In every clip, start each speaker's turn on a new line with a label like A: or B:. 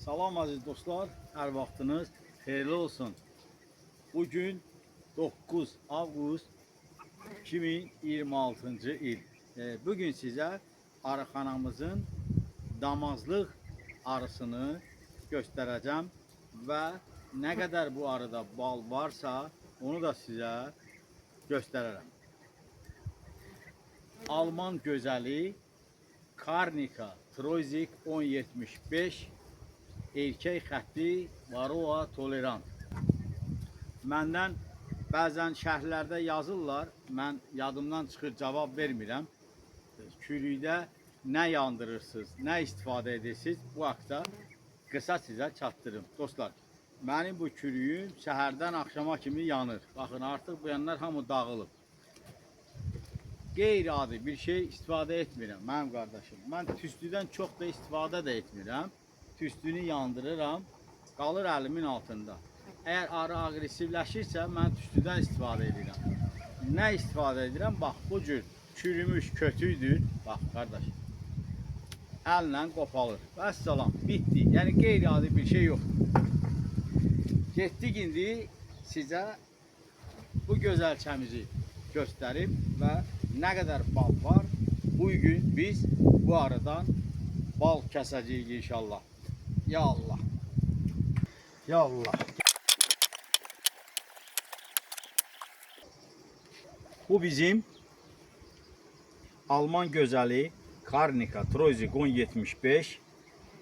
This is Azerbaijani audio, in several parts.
A: Salam aziz dostlar, hər vaxtınız xeyirli olsun. Bugün 9 avqust 2026-cı il. Bugün sizə arıxanamızın damazlıq arısını göstərəcəm və nə qədər bu arıda bal varsa onu da sizə göstərərəm. Alman gözəli Karnika Trozik 1075 erkək xətti Varroa tolerant. Məndən bəzən şərhlərdə yazırlar, mən yadımdan çıxır cavab vermirəm. Kürükdə nə yandırırsınız, nə istifadə edirsiniz, bu haqda qısa sizə çatdırım. Dostlar, mənim bu kürüyüm səhərdən axşama kimi yanır. Baxın, artıq bu yanlar hamı dağılıb. Qeyri-adi bir şey istifadə etmirəm mənim qardaşım. Mən tüstüdən çox da istifadə də etmirəm. Tüstünü yandırıram, qalır əlimin altında. Əgər arı aqressivləşirsə, mən tüstüdən istifadə edirəm. Nə istifadə edirəm? Bax, bu cür çürümüş kötüydür. Bax, qardaş, əllə qopalır. Vəssalam, bitdi. Yəni, qeyri-adi bir şey yoxdur. Getdik indi sizə bu gözəlçəmizi göstərim və nə qədər bal var. Bugün biz bu arıdan bal kəsəcəyik inşallah. Ya Allah. Ya Allah. Bu bizim Alman gözəli Karnika Trozik 1075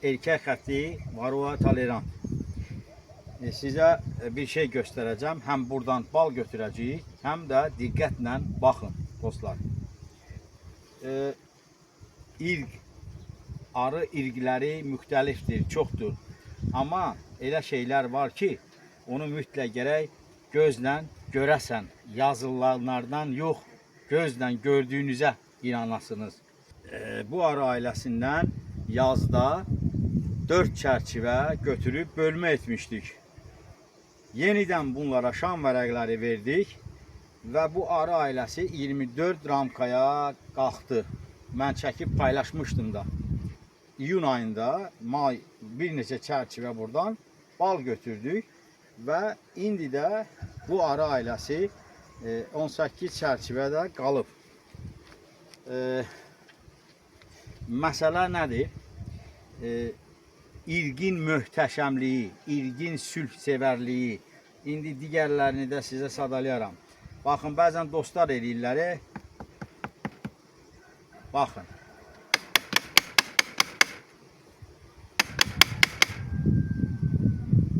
A: erkək xətti Varroa tolerant. Sizə bir şey göstərəcəm. Həm buradan bal götürəcəyik, həm də diqqətlə baxın dostlar. Arı irqləri müxtəlifdir, çoxdur. Amma elə şeylər var ki, onu mütləq gərək gözlə görəsən. Yazılanlardan yox, gözlə gördüyünüzə inanasınız. Bu arı ailəsindən yazda 4 çərçivə götürüb bölmə etmişdik. Yenidən bunlara şam vərəqləri verdik və bu arı ailəsi 24 ramkaya qalxdı. Mən çəkib paylaşmışdım da. İyun ayında bir neçə çərçivə buradan bal götürdük və indi də bu arı ailəsi 18 çərçivədə qalıb. Məsələ nədir? İrqin möhtəşəmliyi, irqin sülh sevərliyi. İndi digərlərini də sizə sadalayaram. Baxın, bəzən dostlar eləyirlər. Baxın.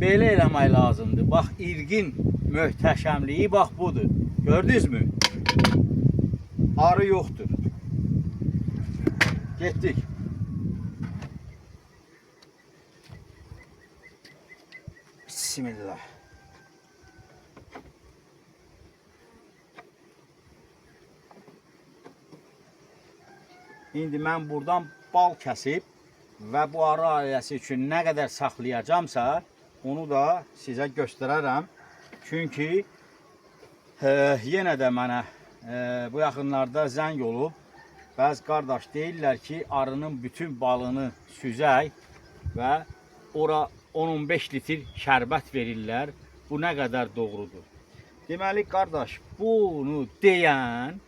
A: Belə eləmək lazımdır. Bax, irqin möhtəşəmliyi bax budur. Gördünüz mü? Arı yoxdur. Getdik. Bismillah. İndi mən buradan bal kəsib və bu arı ailəsi üçün nə qədər saxlayacamsa, onu da sizə göstərərəm. Çünki yenə də mənə bu yaxınlarda zəng olub. Bəzi qardaş deyirlər ki, arının bütün balını süzək və ora 10-15 litr şərbət verirlər. Bu nə qədər doğrudur? Deməli, qardaş, bunu deyən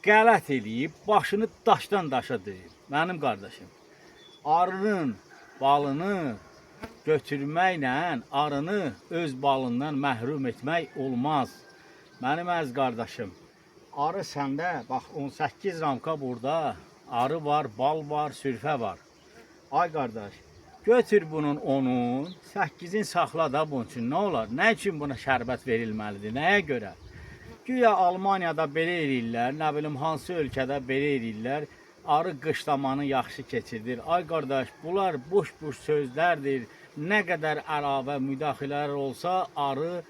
A: qələt eləyib, başını daşdan daşa deyib. Mənim qardaşım, arının balını götürməklə arını öz balından məhrum etmək olmaz. Mənim əziz qardaşım, arı səndə, bax 18 ramka burada, arı var, bal var, sürfə var. Ay qardaş, götür bunun 10'un, 8'in saxla da bunun üçün. Nə olar? Nə üçün buna şərbət verilməlidir? Nəyə görə? Güya Almaniyada belə eləyirlər, nə bilim hansı ölkədə belə eləyirlər, arı qışlamanı yaxşı keçirdir. Ay qardaş, bunlar boş-boş sözlərdir. Nə qədər əlavə müdaxilələr olsa, arı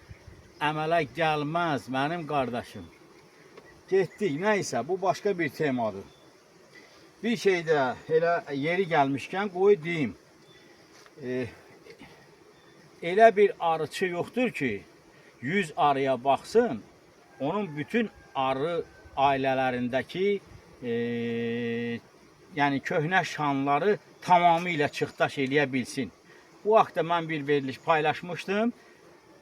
A: əmələ gəlməz, mənim qardaşım. Getdik, nəysə, bu başqa bir temadır. Bir şey də elə yeri gəlmişkən qoy deyim. Elə bir arıçı yoxdur ki, 100 arıya baxsın, onun bütün arı ailələrindəki yəni köhnə şanları tamamilə çıxdaş eləyə bilsin. Bu haqda mən bir veriliş paylaşmışdım.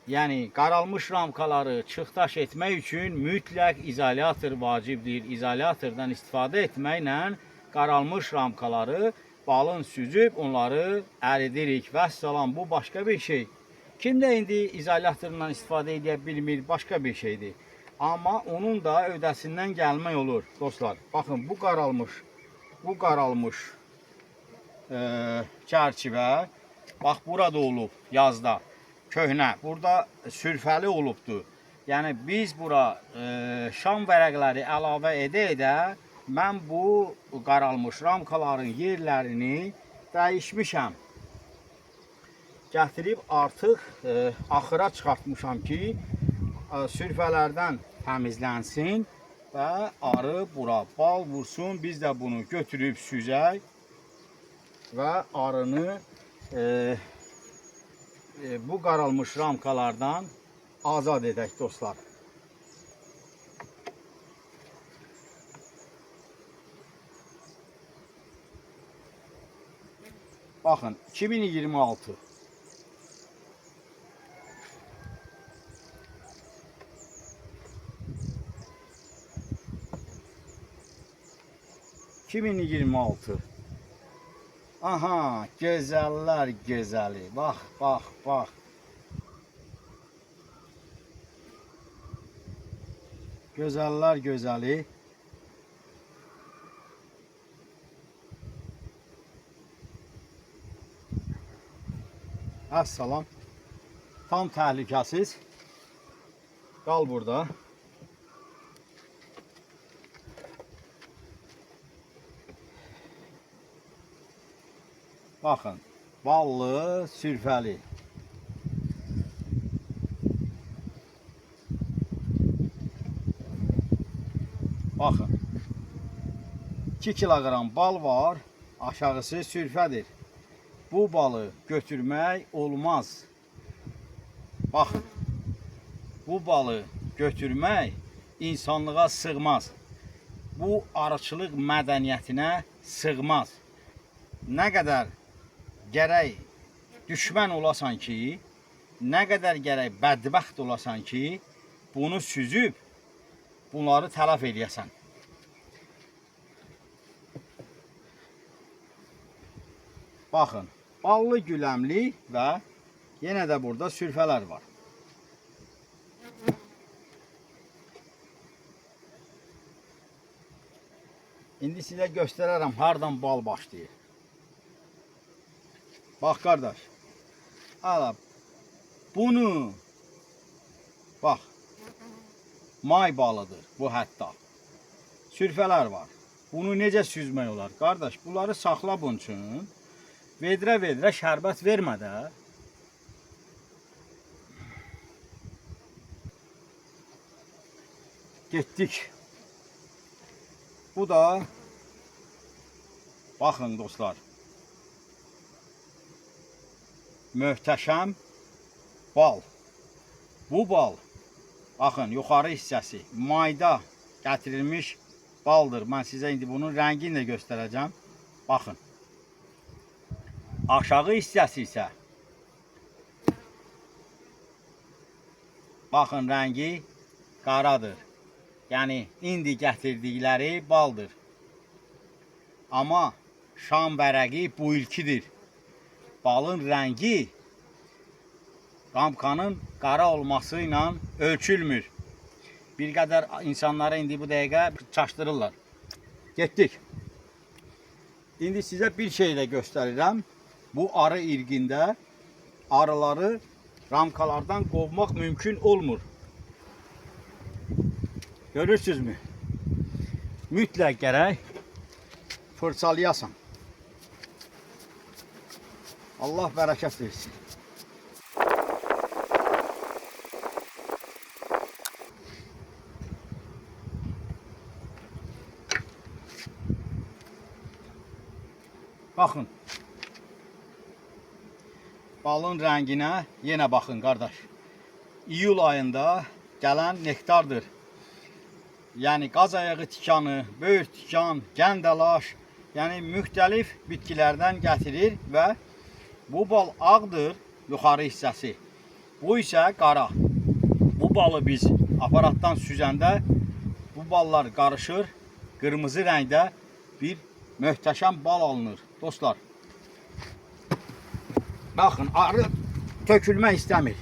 A: Yəni qaralmış ramkaları çıxdaş etmək üçün mütləq izolyator vacibdir. İzolyatordan istifadə etməklə qaralmış ramkaları balın süzüb onları əridirik. Vəssalam, bu başqa bir şey. Kim də indi izolyatordan istifadə edə bilmir, başqa bir şeydir. Amma onun da öhdəsindən gəlmək olur dostlar. Baxın, bu qaralmış çərçivə, bax burada olub yazda. Köhnə, burada sürfəli olubdur. Yəni biz bura şam vərəqləri əlavə edə-edə mən bu qaralmış ramkaların yerlərini dəyişmişəm. Gətirib artıq axıra çıxartmışam ki, sürfələrdən təmizlənsin və arı bura bal vursun. Biz də bunu götürüb süzək və arını bu qaralmış ramkalardan azad edək dostlar. Baxın, 2026. Aha, gözəllər gözəli. Bax, bax, bax. Gözəllər gözəli. Əssalam. Tam təhlükəsiz. Qal burada. Baxın, ballı, sürfəli. Baxın, 2 kilogram bal var, aşağısı sürfədir. Bu balı götürmək olmaz. Baxın, bu balı götürmək insanlığa sığmaz. Bu arıçılıq mədəniyyətinə sığmaz. Nə qədər gərək düşmən olasan ki, nə qədər gərək bədbəxt olasan ki, bunu süzüb, bunları tələf eləyəsən. Baxın, ballı güləmli və yenə də burada sürfələr var. İndi sizə göstərərəm hardan bal başlayır. Bax qardaş, ala, bunu, bax, may balıdır bu hətta. Sürfələr var. Bunu necə süzmək olar? Qardaş, bunları saxla bunun üçün. Vedrə şərbət vermə də. Getdik. Bu da, baxın dostlar, möhtəşəm bal. Bu bal, baxın, yuxarı hissəsi mayda gətirilmiş baldır. Mən sizə indi bunun rəngini də göstərəcəm. Baxın. Aşağı hissəsi isə, baxın, rəngi qaradır. Yəni, indi gətirdikləri baldır. Amma şam vərəqi bu ilkidir. Balın rəngi ramkanın qara olması ilə ölçülmür. Bir qədər insanlara indi bu dəqiqə çaşdırırlar. Getdik. İndi sizə bir şey də göstərirəm. Bu arı irqində arıları ramkalardan qovmaq mümkün olmur. Görürsünüzmü? Mütləq gərək fırçalayasan. Allah bərəkət versin. Baxın. Balın rənginə yenə baxın qardaş. İyul ayında gələn nektardır. Yəni qaz ayağı tikanı, böyük tikan, gəndəlaş, yəni müxtəlif bitkilərdən gətirir və bu bal ağdır yuxarı hissəsi. Bu isə qara. Bu balı biz aparatdan süzəndə bu ballar qarışır, qırmızı rəngdə bir möhtəşəm bal alınır. Dostlar, baxın, arı tökülmək istəmir.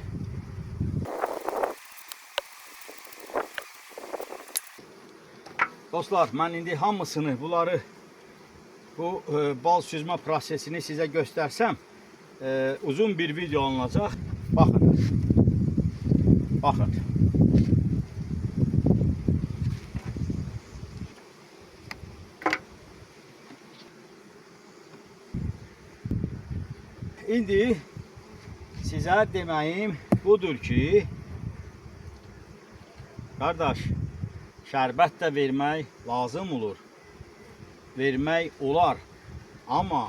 A: Dostlar, mən indi hamısını, bunları, bu bal süzmə prosesini sizə göstərsəm, uzun bir video alınacaq. Baxın. Baxın. İndi sizə deməyim budur ki, qardaş, şərbət də vermək lazım olur. Vermək olar. Amma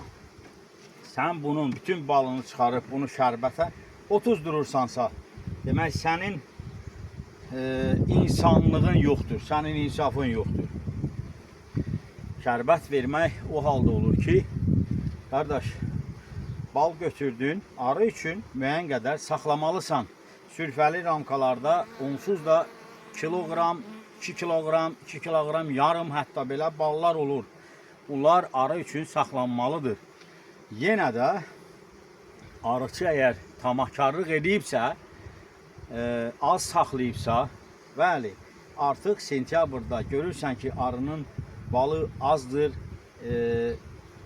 A: sən bunun bütün balını çıxarıb bunu şərbətə otuzdurursansa, demək sənin insanlığın yoxdur, sənin insafın yoxdur. Şərbət vermək o halda olur ki, qardaş, bal götürdün, arı üçün müəyyən qədər saxlamalısan. Sülfəli ramkalarda onsuz da kiloqram, 2 kiloqram, 2 kiloqram yarım hətta belə ballar olur. Bunlar arı üçün saxlanmalıdır. Yenə də arıçı əgər tamakarlıq edibsə, az saxlayıbsa, bəli, artıq sentyabrda görürsən ki, arının balı azdır,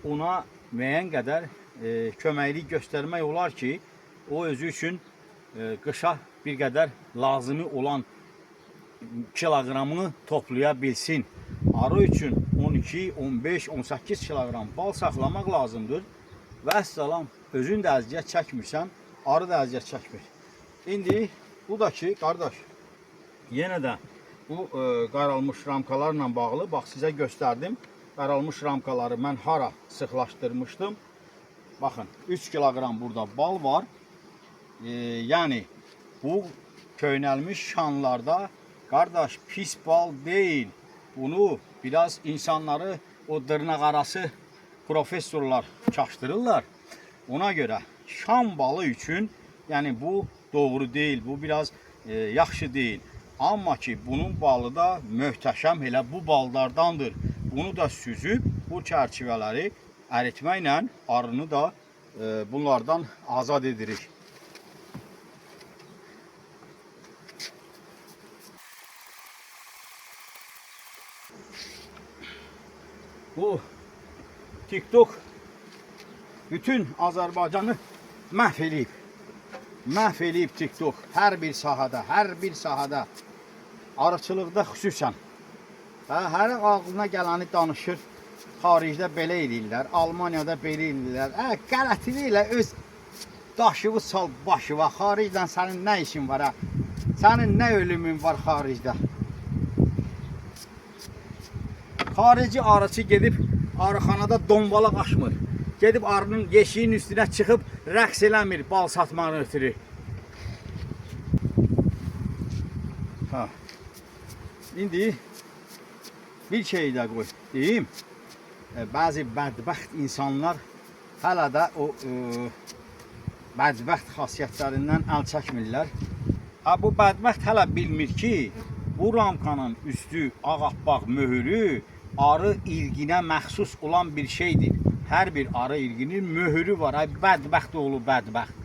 A: ona müəyyən qədər köməklik göstərmək olar ki, o özü üçün qışa bir qədər lazımi olan kiloqramını toplaya bilsin. Arı üçün 12, 15, 18 kiloqram bal saxlamaq lazımdır. Vəssalam, özün də əziyyət çəkmirsən, arı da əziyyət çəkmir. İndi bu da ki, qardaş, yenə də bu qaralmış ramkalarla bağlı, bax sizə göstərdim. Qaralmış ramkaları mən hara sıxlaşdırmışdım. Baxın, 3 kiloqram burada bal var. Yəni, bu köynəlmiş şanlarda, qardaş, pis bal deyil. Bunu biraz insanları o dırnaq arası professorlar çaşdırırlar. Ona görə şam balı üçün, yəni bu doğru deyil, bu biraz yaxşı deyil. Amma ki, bunun balı da möhtəşəm, elə bu ballardandır. Bunu da süzüb, bu çərçivələri əritməklə arını da bunlardan azad edirik. Bu TikTok bütün Azərbaycanı məhv eləyib. Məhv eləyib TikTok hər bir sahədə, arıçılıqda xüsusən. Hər ağzına gələni danışır. Xaricdə belə edirlər, Almaniyada belə edirlər. Qələtini ilə öz daşıvı sal başıva. Xaricdən sənin nə işin var? Sənin nə ölümün var xaricdə? Xarici arıçı gedib arıxanada donbalaq açmır. Gedib arının yeşiyin üstünə çıxıb rəqs eləmir bal satmağını ötürü. İndi bir şey də qoy deyim. Bəzi bədbəxt insanlar hələ də o bədbəxt xasiyyətlərindən əl çəkmirlər. Bu bədbəxt hələ bilmir ki, bu ramkanın üstü ağappaq möhürü arı ilginə məxsus olan bir şeydir. Hər bir arı ilginin möhürü var. Bədbəxt oğlu bədbəxt.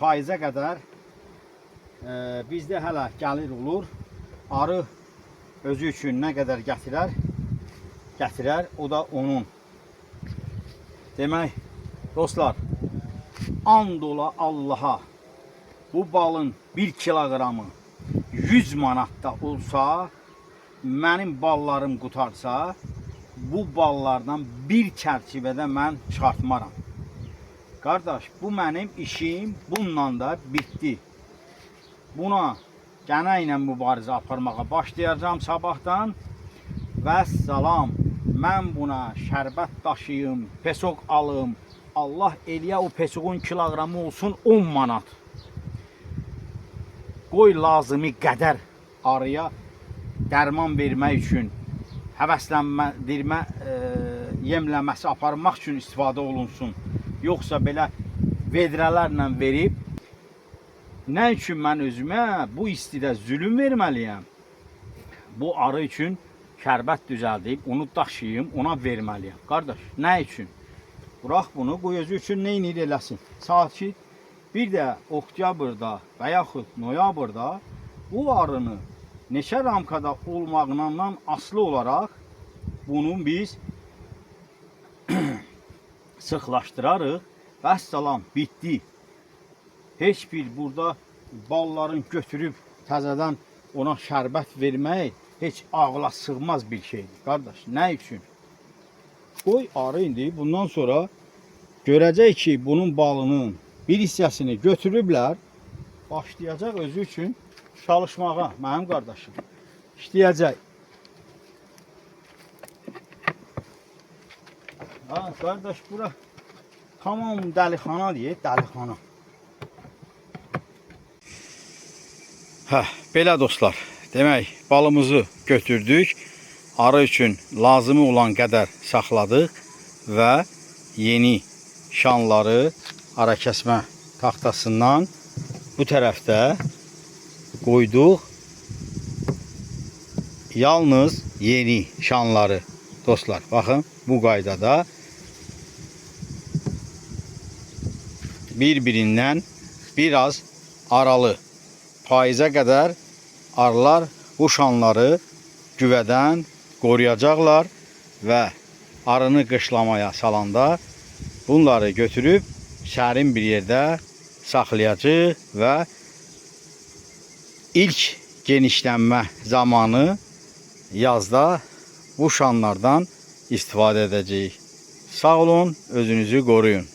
A: Payıza qədər bizdə hələ gəlir olur. Arı özü üçün nə qədər gətirər, o da onun. Demək, dostlar, and ola Allaha, bu balın 1 kiloqramı 100 manatda olsa, mənim ballarım qutarsa, bu ballardan bir çərçivədə mən çıxartmaram. Qardaş, bu mənim işim bununla da bitdi. Buna gənə ilə mübarizə aparmağa başlayacağım sabahdan. Və salam, mən buna şərbət daşıyım, pesok alım, Allah eləyə o peçuğun kiloqramı olsun 10 manat. Qoy lazımi qədər arıya dərman vermək üçün, həvəsləndirmə, yemləməsi aparmaq üçün istifadə olunsun. Yoxsa belə vedrələrlə verib, nə üçün mən özümə bu istidə zülüm verməliyəm? Bu arı üçün şərbət düzəldib, onu daşıyım, ona verməliyəm. Qardaş, nə üçün? Bırax bunu, qoy özü üçün nə inir eləsin. Sakit. Bir də oktyabrda və yaxud noyabrda bu arını neçə ramkada olmağından asılı olaraq bunu biz sıxlaşdırarıq. Vəssalam, bitdi. Heç bir burada balların götürüb təzədən ona şərbət vermək heç ağla sığmaz bir şeydir. Qardaş, nə üçün? Qoy arı indi bundan sonra görəcək ki, bunun balının bir hissəsini götürüblər, başlayacaq özü üçün çalışmağa, mənim qardaşım. İşləyəcək. Ha, qardaş, bura tamam dəlixana deyir, dəlixana. Hə, belə dostlar, demək, balımızı götürdük, arı üçün lazımı olan qədər saxladıq və yeni şanları ara kəsmə taxtasından bu tərəfdə qoyduq. Yalnız yeni şanları dostlar, baxın, bu qaydada bir-birindən biraz aralı payıza qədər arılar bu şanları güvədən qoruyacaqlar və arını qışlamaya salanda bunları götürüb sərin bir yerdə saxlayacaq və ilk genişlənmə zamanı yazda bu şanlardan istifadə edəcəyik. Sağ olun, özünüzü qoruyun.